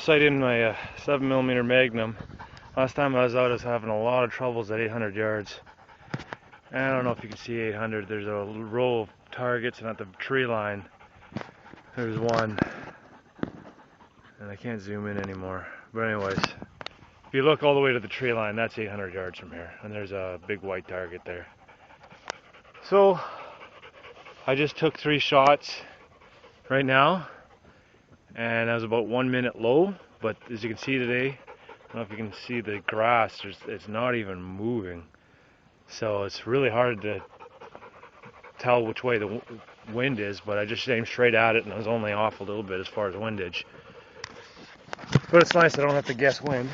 sight in my 7mm Magnum. Last time I was out, I was having a lot of troubles at 800 yards. And I don't know if you can see 800. There's a row of targets, and at the tree line, there's one. And I can't zoom in anymore. But anyways, if you look all the way to the tree line, that's 800 yards from here. And there's a big white target there. So, I just took 3 shots right now. And I was about 1 minute low. But as you can see today, I don't know if you can see the grass, it's not even moving. So it's really hard to tell which way the wind is, but I just aimed straight at it and I was only off a little bit as far as windage. But it's nice I don't have to guess wind.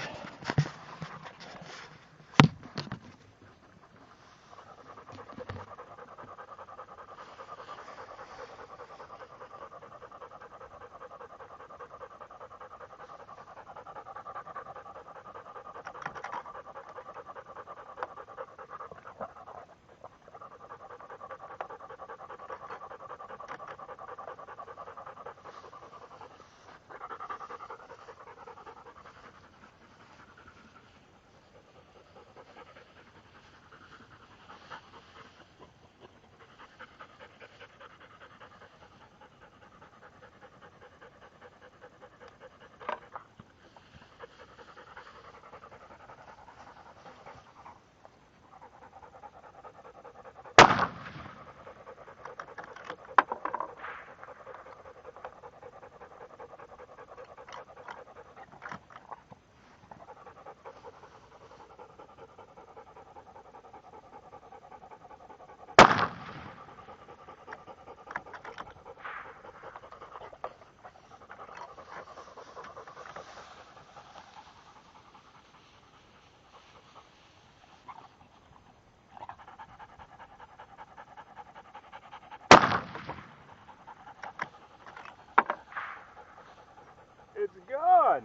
It's gone!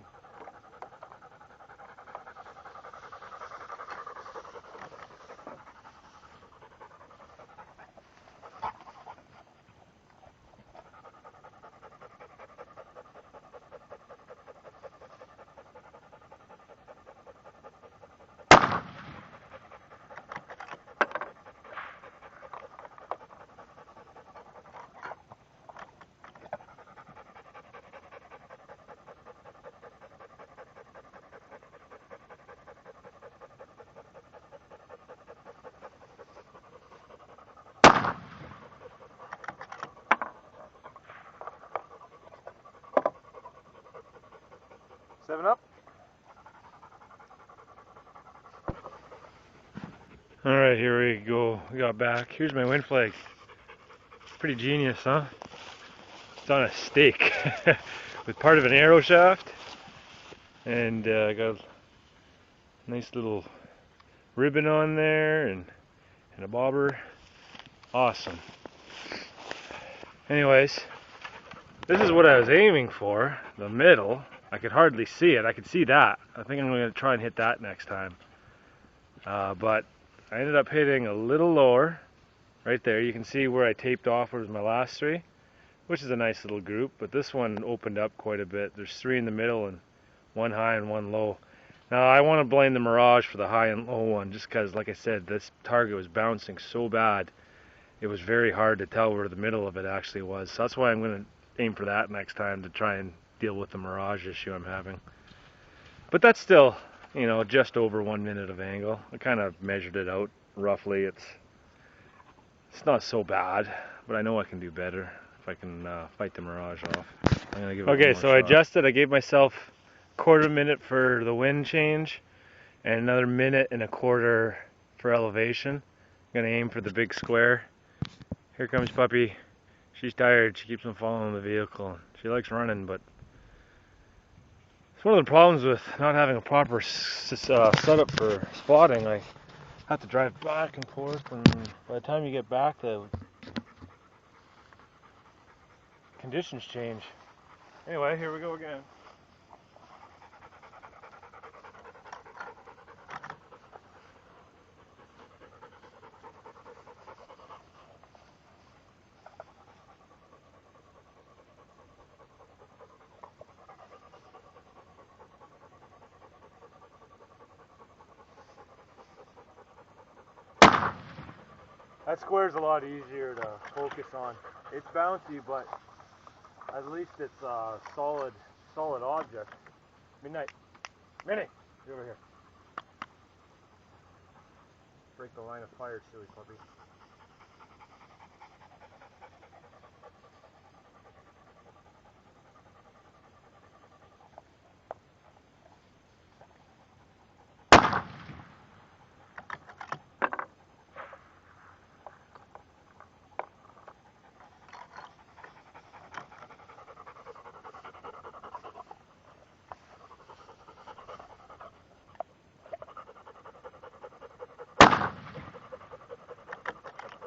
Seven up. Alright, here we go. We got back. Here's my wind flag. Pretty genius, huh? It's on a stake with part of an arrow shaft. And I got a nice little ribbon on there and a bobber. Awesome. Anyways, this is what I was aiming for. The middle. I could hardly see it. I could see that. I think I'm going to try and hit that next time. But I ended up hitting a little lower. Right there. You can see where I taped off was my last 3. Which is a nice little group. But this one opened up quite a bit. There's 3 in the middle and 1 high and 1 low. Now I want to blame the mirage for the high and low one. Just because, like I said, this target was bouncing so bad. It was very hard to tell where the middle of it actually was. So that's why I'm going to aim for that next time to try and deal with the mirage issue I'm having. But that's still, you know, just over 1 minute of angle. I kind of measured it out roughly. It's not so bad, but I know I can do better if I can fight the mirage off. I'm gonna give it okay, so shot. I adjusted. I gave myself a 1/4 minute for the wind change and another 1.25 minutes for elevation. I'm gonna aim for the big square. Here comes Puppy. She's tired. She keeps on following the vehicle. She likes running, but it's one of the problems with not having a proper setup for spotting. I have to drive back and forth, and by the time you get back, the conditions change. Anyway, here we go again. That square's a lot easier to focus on. It's bouncy, but at least it's a solid object. Midnight. Minnie, get over here. Break the line of fire, silly puppy.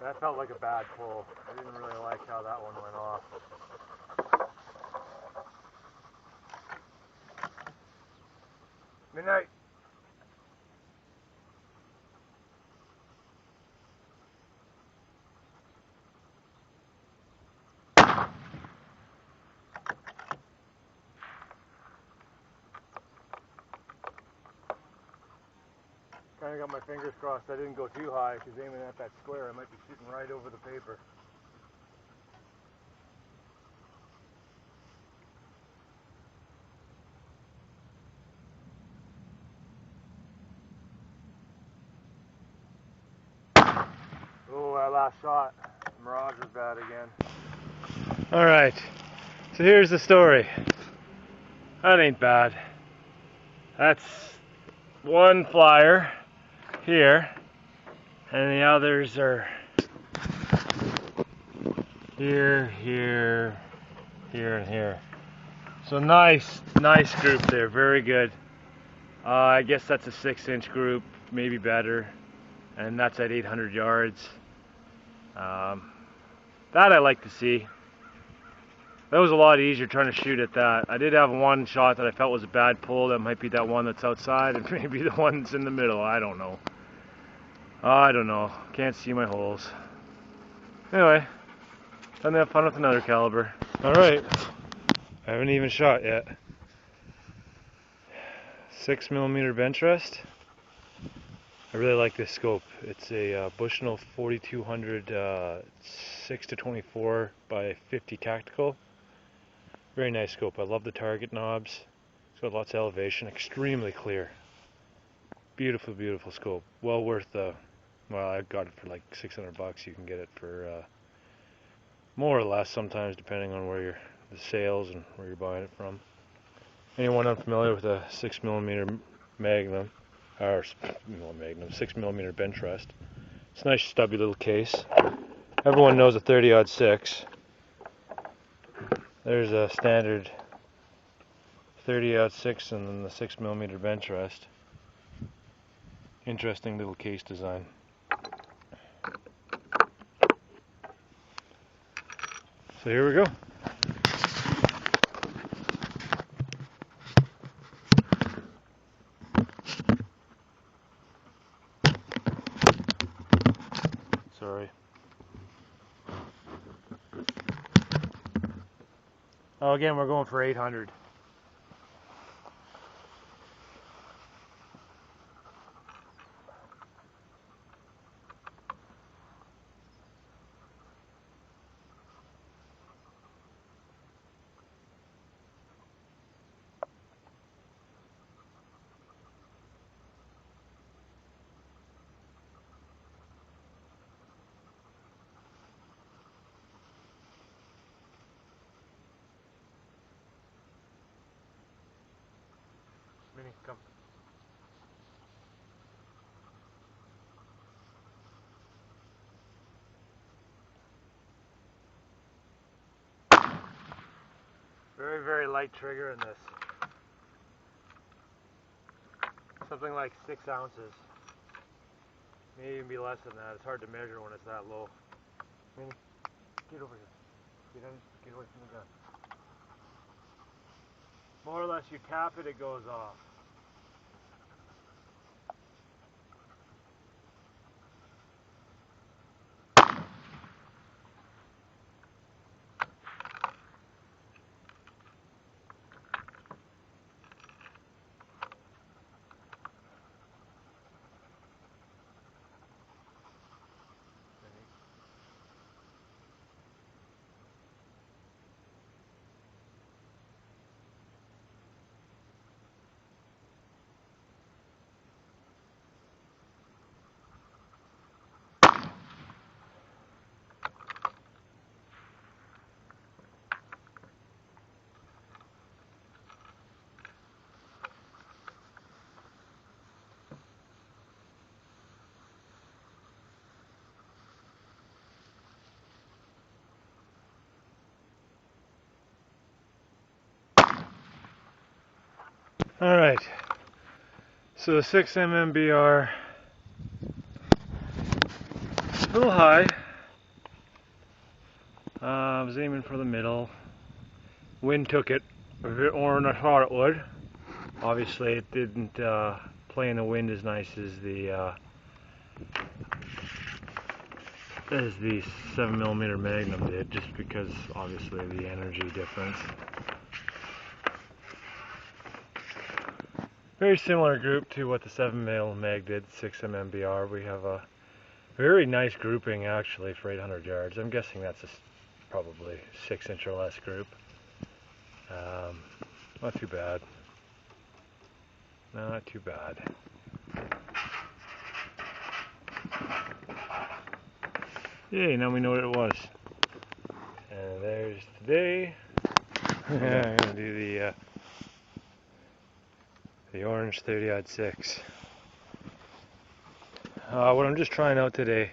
That felt like a bad pull. I didn't really like how that one went off. Midnight. Kind of got my fingers crossed I didn't go too high, because aiming at that square I might be shooting right over the paper. Oh, that last shot. The mirage was bad again. Alright, so here's the story. That ain't bad. That's one flyer here, and the others are here, here, here, and here. So nice group there, very good. I guess that's a 6-inch group, maybe better, and that's at 800 yards. That I like to see. That was a lot easier trying to shoot at that. I did have one shot that I felt was a bad pull. That might be that one that's outside, and maybe the one that's in the middle. I don't know. Can't see my holes. Anyway, time to have fun with another caliber. Alright, I haven't even shot yet. 6mm bench rest. I really like this scope. It's a Bushnell 4200 6-24 by 50 tactical. Very nice scope. I love the target knobs. It's got lots of elevation. Extremely clear. Beautiful, beautiful scope. Well worth the. Well, I got it for like $600. You can get it for more or less sometimes, depending on where the sales and where you're buying it from. Anyone unfamiliar with a 6mm Magnum, or Magnum 6mm bench rest? It's a nice stubby little case. Everyone knows a 30-06. There's a standard 30-06 and then the 6mm bench rest. Interesting little case design. So here we go. Sorry. Oh, again, we're going for 800. Minnie, come. Very, very light trigger in this. Something like 6 ounces. Maybe even be less than that. It's hard to measure when it's that low. Minnie, get over here. Get away from the gun. More or less, you tap it, it goes off. Alright, so the 6mm BR, a little high. I was aiming for the middle. Wind took it a bit more than I thought it would. Obviously it didn't play in the wind as nice as the 7mm Magnum did, just because obviously the energy difference. Very similar group to what the 7mm Mag did, 6mm BR. We have a very nice grouping actually for 800 yards. I'm guessing that's probably 6-inch or less group. Not too bad. Not too bad. Yay, now we know what it was. And there's today. I'm gonna do the orange 30-06. What I'm just trying out today,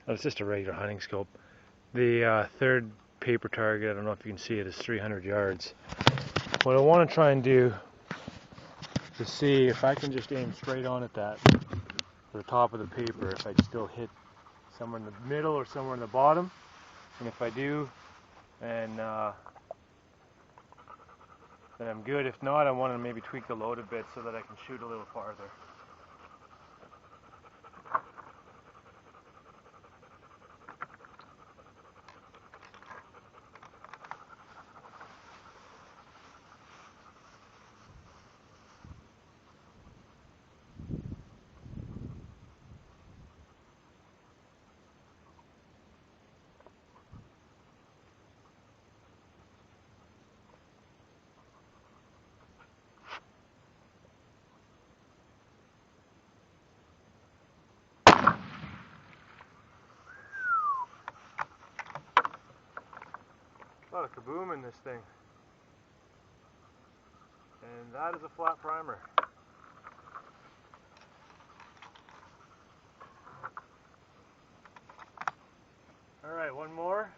it's just a regular hunting scope. The third paper target, I don't know if you can see it, is 300 yards. What I want to try and do is see if I can just aim straight on at that, the top of the paper, if I can still hit somewhere in the middle or somewhere in the bottom. And if I do, then I'm good. If not, I want to maybe tweak the load a bit so that I can shoot a little farther. A lot of kaboom in this thing. And that is a flat primer. Alright, one more.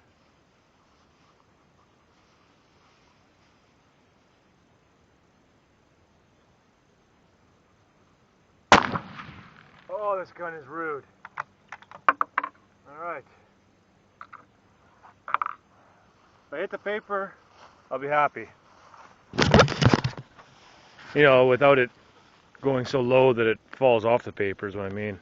Oh, this gun is rude. Alright. If I hit the paper, I'll be happy. You know, without it going so low that it falls off the paper is what I mean.